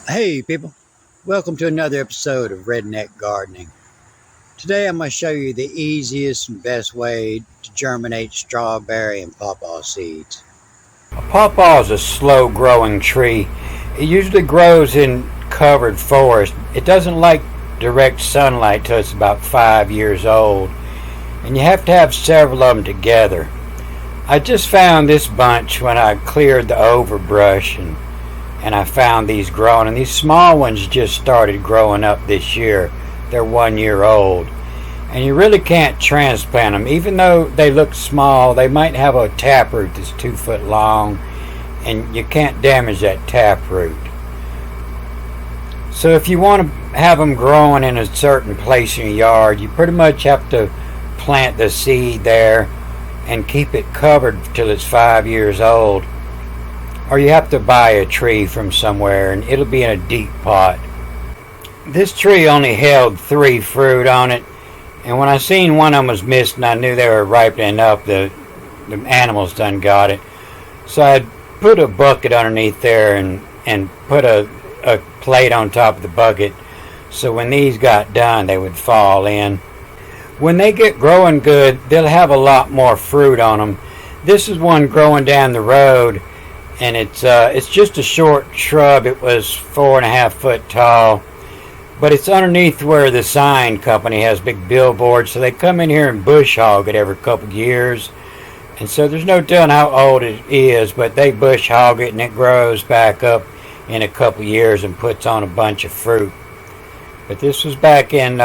Hey people, welcome to another episode of Redneck Gardening. Today I'm going to show you the easiest and best way to germinate strawberry and pawpaw seeds. A pawpaw is a slow growing tree. It usually grows in covered forest. It doesn't like direct sunlight till it's about 5 years old, and you have to have several of them together. I just found this bunch when I cleared the overbrush, and I found these growing, and these small ones just started growing up this year. They're 1 year old, and you really can't transplant them. Even though they look small, they might have a taproot that's 2 foot long, and you can't damage that taproot. So if you want to have them growing in a certain place in your yard, you pretty much have to plant the seed there and keep it covered till it's 5 years old. Or you have to buy a tree from somewhere, and it'll be in a deep pot. This tree only held 3 fruit on it, and when I seen one of them was missing, I knew they were ripening up. The animals done got it. So I put a bucket underneath there and put a plate on top of the bucket, so when these got done they would fall in. When they get growing good, they'll have a lot more fruit on them. This is one growing down the road, and it's just a short shrub. It was 4.5 foot tall, but it's underneath where the sign company has big billboards, so they come in here and bush hog it every couple of years. And so there's no telling how old it is, but they bush hog it and it grows back up in a couple of years and puts on a bunch of fruit. But this was back in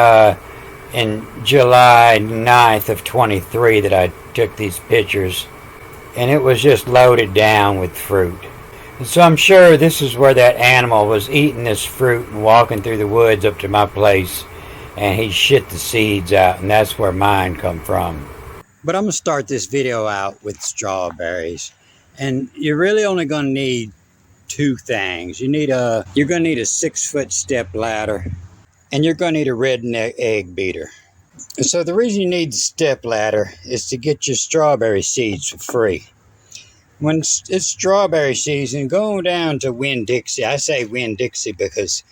July 9th of 23 that I took these pictures, and it was just loaded down with fruit. And so I'm sure this is where that animal was eating this fruit and walking through the woods up to my place, and he shit the seeds out, and that's where mine come from. But I'm going to start this video out with strawberries, and you're really only going to need 2 things. You're going to need a 6-foot step ladder, and you're going to need a Redneck egg beater. And so the reason you need the step ladder is to get your strawberry seeds for free. When it's strawberry season, go down to Winn-Dixie. I say Winn-Dixie because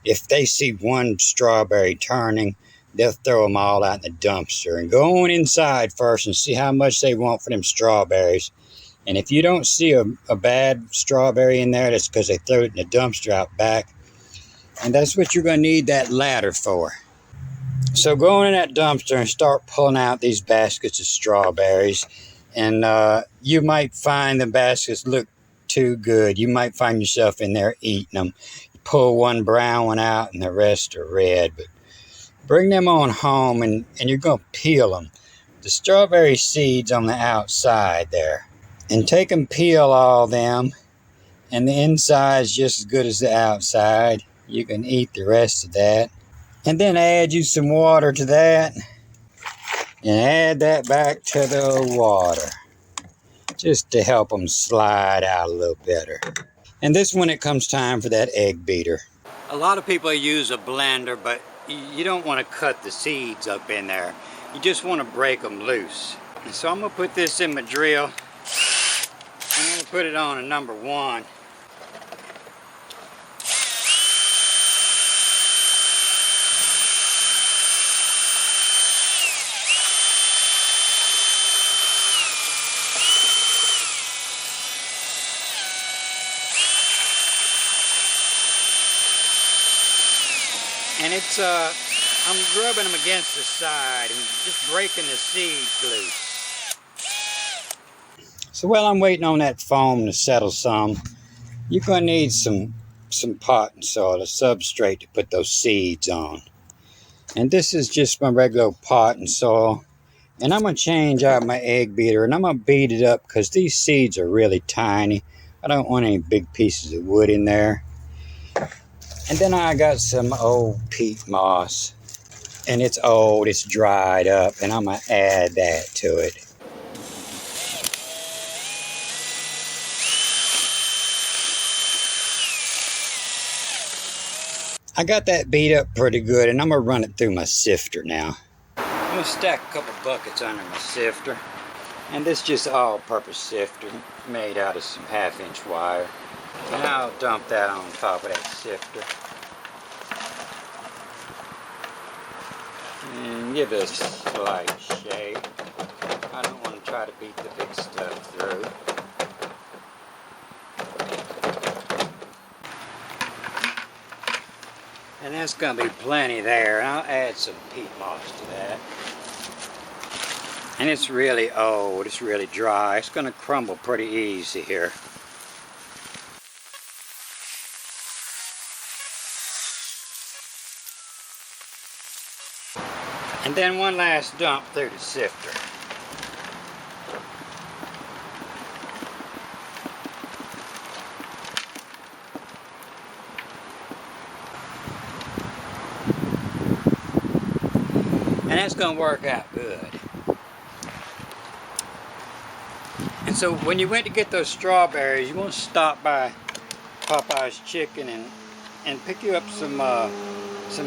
if they see one strawberry turning, they'll throw them all out in the dumpster. And go on inside first and see how much they want for them strawberries. And if you don't see a bad strawberry in there, that's because they threw it in the dumpster out back. And that's what you're going to need that ladder for. So go in that dumpster and start pulling out these baskets of strawberries. And you might find the baskets look too good. You might find yourself in there eating them. You pull one brown one out and the rest are red. But bring them on home and you're going to peel them. The strawberry seeds on the outside there. And take and peel all them. And the inside is just as good as the outside. You can eat the rest of that. And then add you some water to that. And add that back to the water. Just to help them slide out a little better. And this when it comes time for that egg beater. A lot of people use a blender, but you don't want to cut the seeds up in there. You just want to break them loose. And so I'm going to put this in my drill. I'm going to put it on a number 1. And it's, I'm rubbing them against the side and just breaking the seeds loose. So while I'm waiting on that foam to settle some, you're going to need some potting soil, a substrate to put those seeds on. And this is just my regular potting soil. And I'm going to change out my egg beater and I'm going to beat it up because these seeds are really tiny. I don't want any big pieces of wood in there. And then I got some old peat moss, and it's old, it's dried up, and I'm going to add that to it. I got that beat up pretty good, and I'm going to run it through my sifter now. I'm going to stack a couple buckets under my sifter, and this is just all-purpose sifter made out of some 1/2-inch wire. And I'll dump that on top of that sifter. And give it a slight shake. I don't want to try to beat the big stuff through. And that's going to be plenty there. I'll add some peat moss to that. And it's really old, it's really dry. It's going to crumble pretty easy here. And then one last dump through the sifter. And that's going to work out good. And so when you went to get those strawberries, you want to stop by Pawpaw's Chicken and pick you up some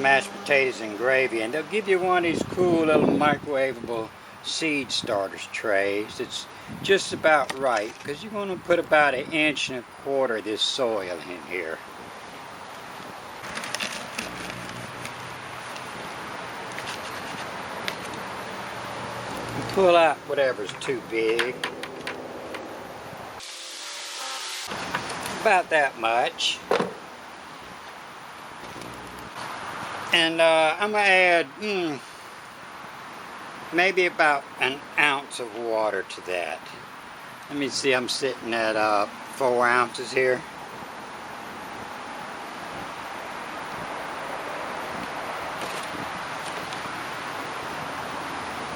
mashed potatoes and gravy, and they'll give you one of these cool little microwavable seed starters trays. It's just about right because you're going to put about 1.25 inches of this soil in here. And pull out whatever's too big. About that much. And I'm going to add maybe about 1 ounce of water to that. Let me see, I'm sitting at 4 ounces here.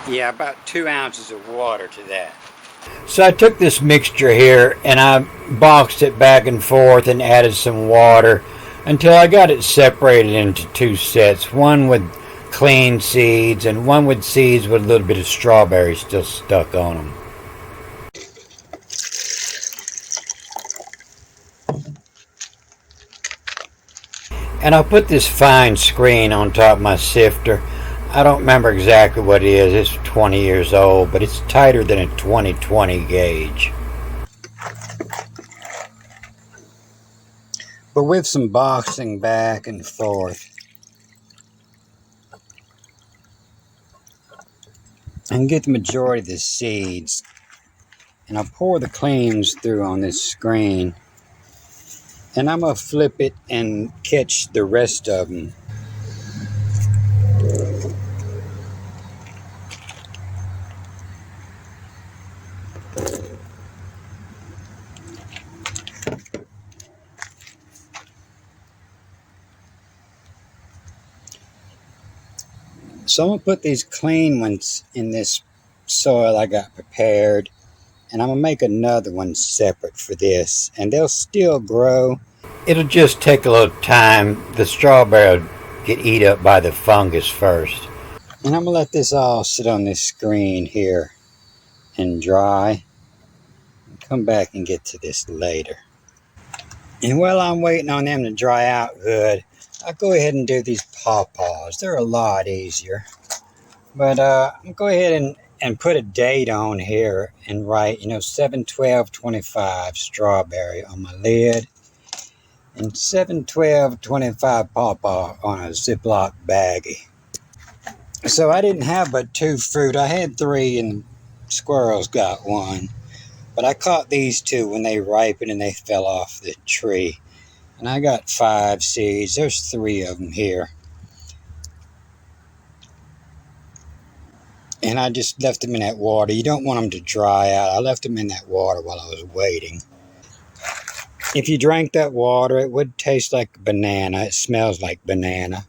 Yeah, about 2 ounces of water to that. So I took this mixture here and I boxed it back and forth and added some water until I got it separated into 2 sets. One with clean seeds and one with seeds with a little bit of strawberry still stuck on them. And I'll put this fine screen on top of my sifter. I don't remember exactly what it is. It's 20 years old, but it's tighter than a 2020 gauge. But with some boxing back and forth, I can get the majority of the seeds, and I'll pour the cleans through on this screen, and I'm going to flip it and catch the rest of them. So I'm going to put these clean ones in this soil I got prepared, and I'm going to make another one separate for this, and they'll still grow. It'll just take a little time. The strawberry will get eat up by the fungus first. And I'm going to let this all sit on this screen here and dry. I'll come back and get to this later. And while I'm waiting on them to dry out good, I'll go ahead and do these pawpaws. They're a lot easier. But I'm go ahead and put a date on here and write, 7/12/25 strawberry on my lid. And 7/12/25 pawpaw on a Ziploc baggie. So I didn't have but 2 fruit. I had 3 and squirrels got 1. But I caught these 2 when they ripened and they fell off the tree. And I got 5 seeds. There's 3 of them here. And I just left them in that water. You don't want them to dry out. I left them in that water while I was waiting. If you drank that water, it would taste like banana. It smells like banana.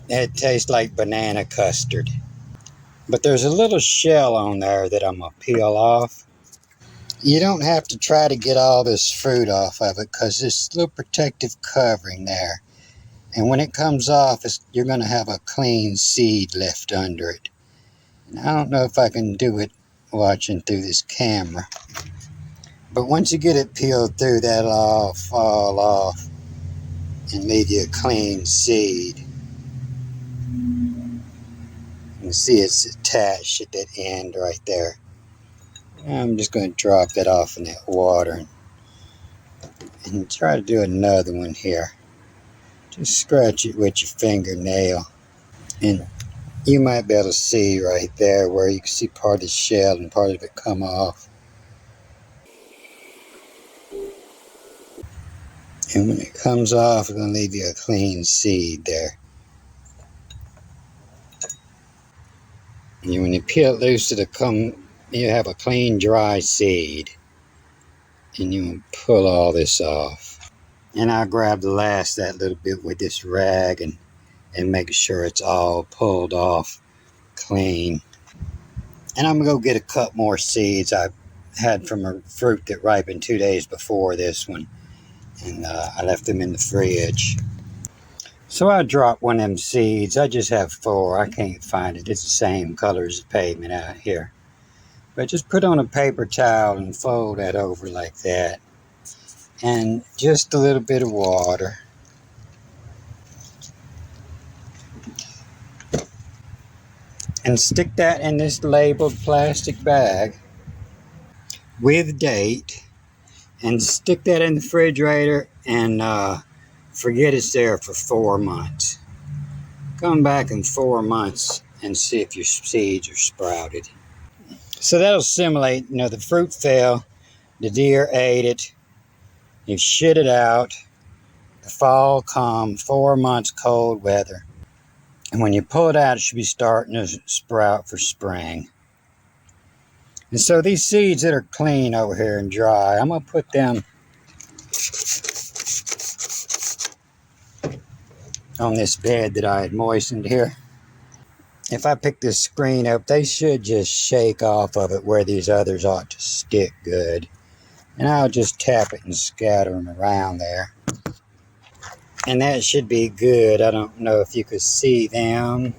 It tastes like banana custard. But there's a little shell on there that I'm going to peel off. You don't have to try to get all this fruit off of it because there's a little protective covering there. And when it comes off, you're going to have a clean seed left under it. And I don't know if I can do it watching through this camera. But once you get it peeled through, that'll all fall off and leave you a clean seed. You can see it's attached at that end right there. I'm just going to drop that off in that water And try to do another one here. Just scratch it with your fingernail. And you might be able to see right there where you can see part of the shell and part of it come off. And when it comes off, it's going to leave you a clean seed there. And when you peel it loose, you have a clean, dry seed. And you pull all this off. And I'll grab the last that little bit with this rag and make sure it's all pulled off clean. And I'm going to go get a couple more seeds I had from a fruit that ripened 2 days before this one. And I left them in the fridge. So I dropped one of them seeds. I just have 4. I can't find it. It's the same color as the pavement out here. But just put on a paper towel and fold that over like that. And just a little bit of water. And stick that in this labeled plastic bag with date. And stick that in the refrigerator and forget it's there for 4 months. Come back in 4 months and see if your seeds are sprouted. So that'll simulate, the fruit fell, the deer ate it, you shit it out, the fall come, 4 months cold weather. And when you pull it out, it should be starting to sprout for spring. And so these seeds that are clean over here and dry, I'm going to put them on this bed that I had moistened here. If I pick this screen up, they should just shake off of it where these others ought to stick good. And I'll just tap it and scatter them around there. And that should be good. I don't know if you could see them,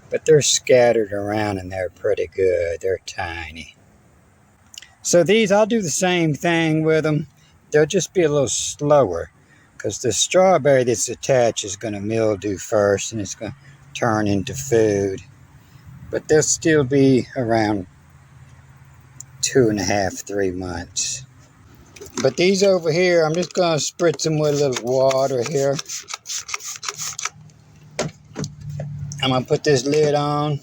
but they're scattered around and they're pretty good. They're tiny. So these, I'll do the same thing with them. They'll just be a little slower because the strawberry that's attached is going to mildew first and it's going to turn into food. But they'll still be around 2.5, 3 months. But these over here, I'm just going to spritz them with a little water here. I'm going to put this lid on.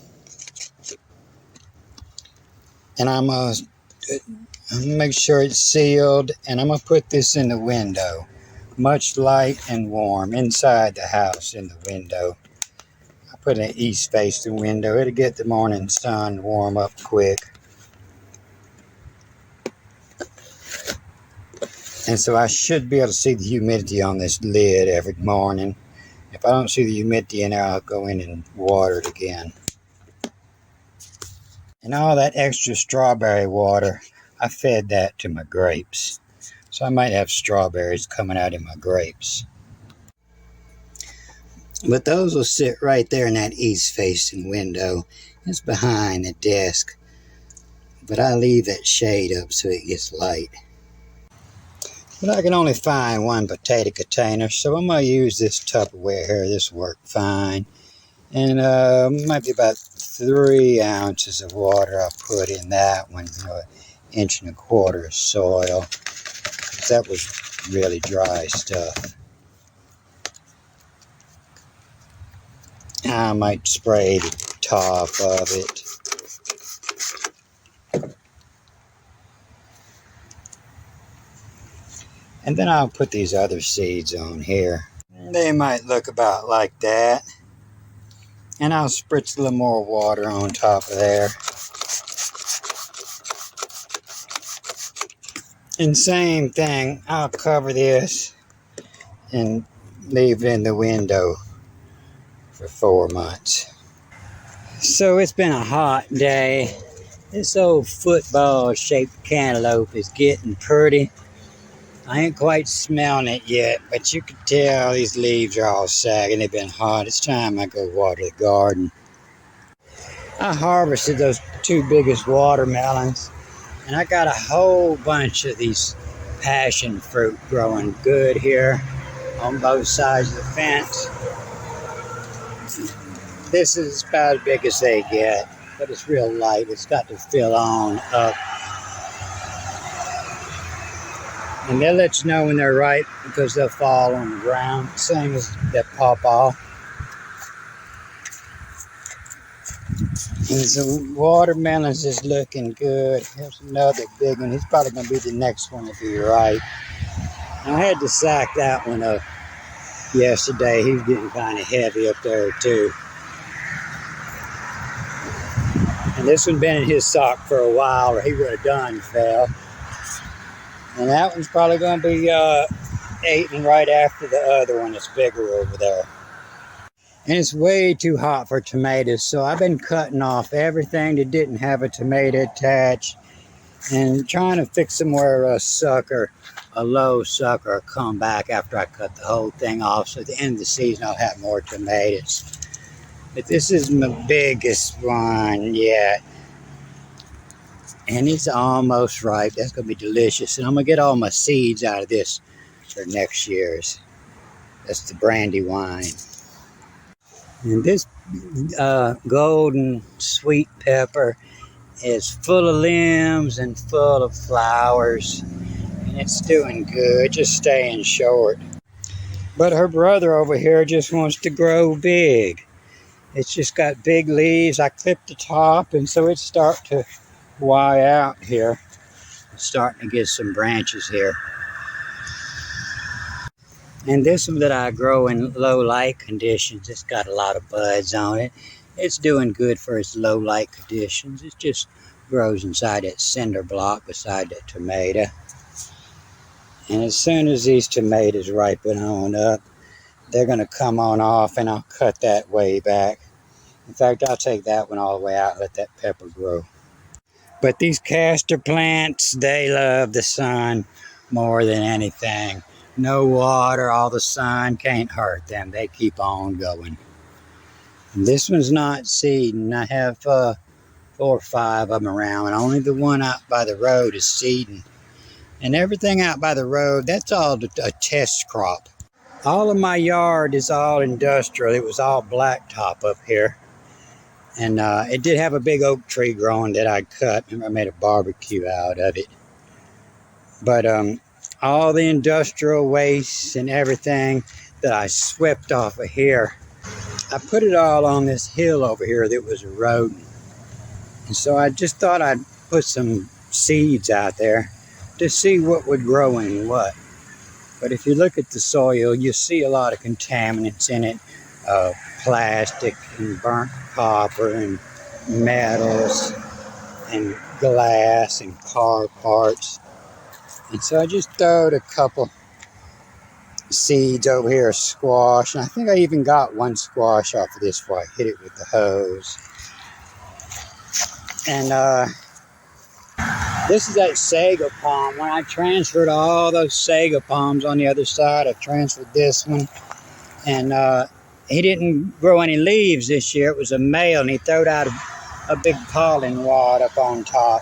And I'm going to make sure it's sealed. And I'm going to put this in the window. Much light and warm inside the house in the window. I put an east-facing window. It'll get the morning sun warm up quick. And so I should be able to see the humidity on this lid every morning. If I don't see the humidity in there, I'll go in and water it again. And all that extra strawberry water, I fed that to my grapes. So I might have strawberries coming out in my grapes. But those will sit right there in that east-facing window. It's behind the desk. But I leave that shade up so it gets light. But I can only find one potato container, so I'm going to use this Tupperware here. This will work fine. And might be about 3 ounces of water I'll put in that one. 1.25 inches of soil. Because that was really dry stuff. I might spray the top of it. And then I'll put these other seeds on here. They might look about like that. And I'll spritz a little more water on top of there. And same thing, I'll cover this and leave it in the window for 4 months. So it's been a hot day. This old football-shaped cantaloupe is getting pretty. I ain't quite smelling it yet, but you can tell these leaves are all sagging. They've been hot. It's time I go water the garden. I harvested those 2 biggest watermelons, and I got a whole bunch of these passion fruit growing good here on both sides of the fence. This is about as big as they get, but it's real light. It's got to fill on up. And they'll let you know when they're ripe because they'll fall on the ground, same as that pawpaw. And the watermelons is looking good. Here's another big one. He's probably going to be the next one to be ripe. I had to sack that one up yesterday. He's getting kind of heavy up there too. And this one's been in his sock for a while, or he would have done fell. And that one's probably going to be eaten right after the other one that's bigger over there. And it's way too hot for tomatoes, so I've been cutting off everything that didn't have a tomato attached and trying to fix them where a low sucker will come back after I cut the whole thing off. So at the end of the season, I'll have more tomatoes. But this is my biggest one yet. And it's almost ripe. That's going to be delicious. And I'm going to get all my seeds out of this for next year's. That's the brandy wine. And this golden sweet pepper is full of limbs and full of flowers. And it's doing good, just staying short. But her brother over here just wants to grow big. It's just got big leaves. I clipped the top, and so it's starting to Y out here. It's starting to get some branches here. And this one that I grow in low light conditions, it's got a lot of buds on it. It's doing good for its low light conditions. It just grows inside that cinder block beside that tomato. And as soon as these tomatoes ripen on up, they're going to come on off, and I'll cut that way back. In fact, I'll take that one all the way out and let that pepper grow. But these castor plants, they love the sun more than anything. No water, all the sun can't hurt them. They keep on going. And this one's not seeding. I have 4 or 5 of them around, and only the one out by the road is seeding. And everything out by the road, that's all a test crop. All of my yard is all industrial. It was all blacktop up here. And it did have a big oak tree growing that I cut. I made a barbecue out of it. But all the industrial waste and everything that I swept off of here, I put it all on this hill over here that was eroding. And so I just thought I'd put some seeds out there to see what would grow in what. But if you look at the soil, you see a lot of contaminants in it. Plastic and burnt copper and metals and glass and car parts. And so I just throwed a couple seeds over here of squash. And I think I even got one squash off of this before I hit it with the hose. And this is that sago palm. When I transferred all those sago palms on the other side, I transferred this one. And he didn't grow any leaves this year. It was a male, and he throwed out a big pollen wad up on top.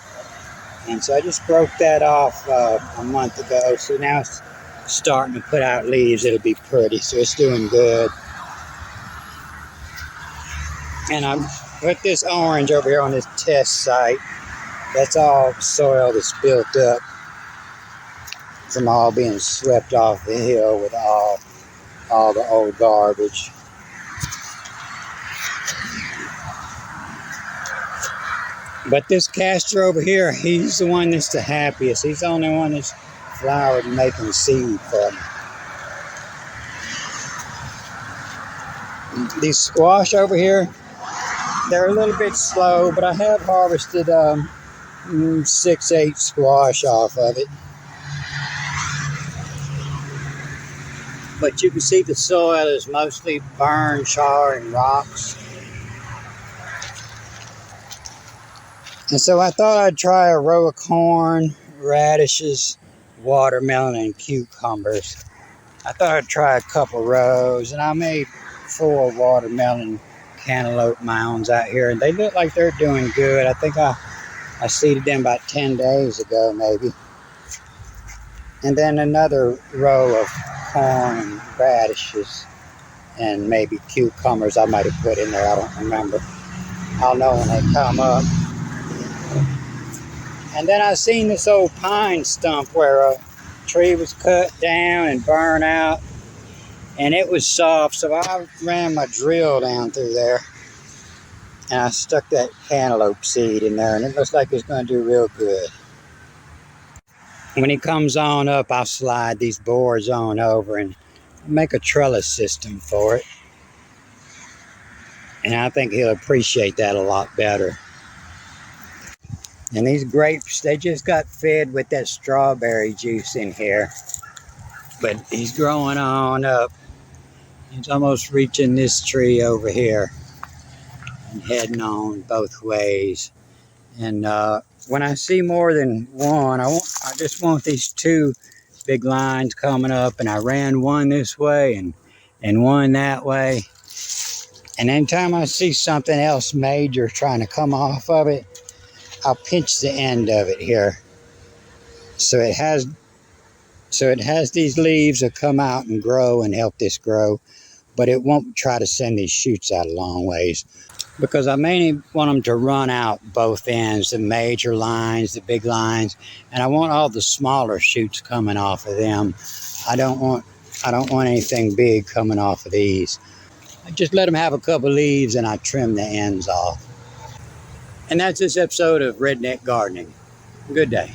And so I just broke that off a month ago. So now it's starting to put out leaves. It'll be pretty. So it's doing good. And I put this orange over here on this test site. That's all soil that's built up from all being swept off the hill with all the old garbage. But this castor over here, he's the one that's the happiest. He's the only one that's flowered and making seed for me. These squash over here, they're a little bit slow, but I have harvested 6-8 squash off of it. But you can see the soil is mostly burn, char, and rocks. And so I thought I'd try a row of corn, radishes, watermelon, and cucumbers. I thought I'd try a couple rows, and I made 4 watermelon cantaloupe mounds out here, and they look like they're doing good. I think I seeded them about 10 days ago, maybe. And then another row of corn and radishes, and maybe cucumbers I might have put in there. I don't remember. I'll know when they come up. And then I seen this old pine stump where a tree was cut down and burned out, and it was soft, so I ran my drill down through there, and I stuck that cantaloupe seed in there, and it looks like it's going to do real good. When he comes on up, I'll slide these boards on over and make a trellis system for it. And I think he'll appreciate that a lot better. And these grapes, they just got fed with that strawberry juice in here. But he's growing on up. He's almost reaching this tree over here and heading on both ways. And when I see more than one, I just want these two big lines coming up, and I ran one this way and one that way. And anytime I see something else major trying to come off of it, I'll pinch the end of it here. So it has these leaves that come out and grow and help this grow, but it won't try to send these shoots out a long ways, because I mainly want them to run out both ends, the major lines, the big lines, and I want all the smaller shoots coming off of them. I don't want anything big coming off of these. I just let them have a couple leaves and I trim the ends off. And that's this episode of Redneck Gardening. Good day.